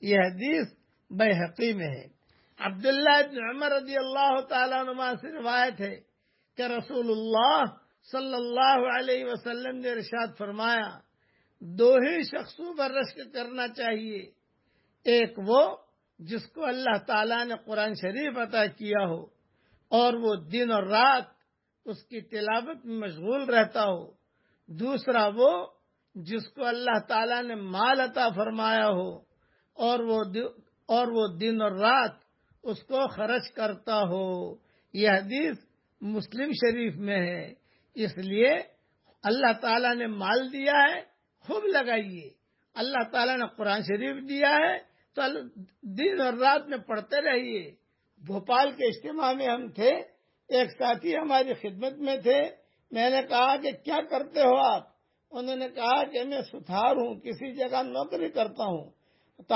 یہ حدیث بیہقی میں ہے۔ عبداللہ ابن عمر رضی اللہ تعالیٰ عنہ سے روایت ہے کہ رسول اللہ صلی اللہ علیہ وسلم نے ارشاد فرمایا، دو ہی شخصوں پر رشک کرنا چاہیے، ایک وہ جس کو اللہ تعالیٰ نے قرآن شریف عطا کیا ہو اور وہ دن اور رات اس کی تلاوت میں مشغول رہتا ہو، دوسرا وہ جس کو اللہ تعالیٰ نے مال عطا فرمایا ہو اور وہ دن اور رات اس کو خرچ کرتا ہو۔ یہ حدیث مسلم شریف میں ہے۔ اس لیے اللہ تعالیٰ نے مال دیا ہے، خوب لگائیے۔ اللہ تعالیٰ نے قرآن شریف دیا ہے تو دن اور رات میں پڑھتے رہیے۔ بھوپال کے اجتماع میں ہم تھے، ایک ساتھی ہماری خدمت میں تھے۔ میں نے کہا کہ کیا کرتے ہو آپ؟ انہوں نے کہا کہ میں ستھار ہوں، کسی جگہ نوکری کرتا ہوں۔ تو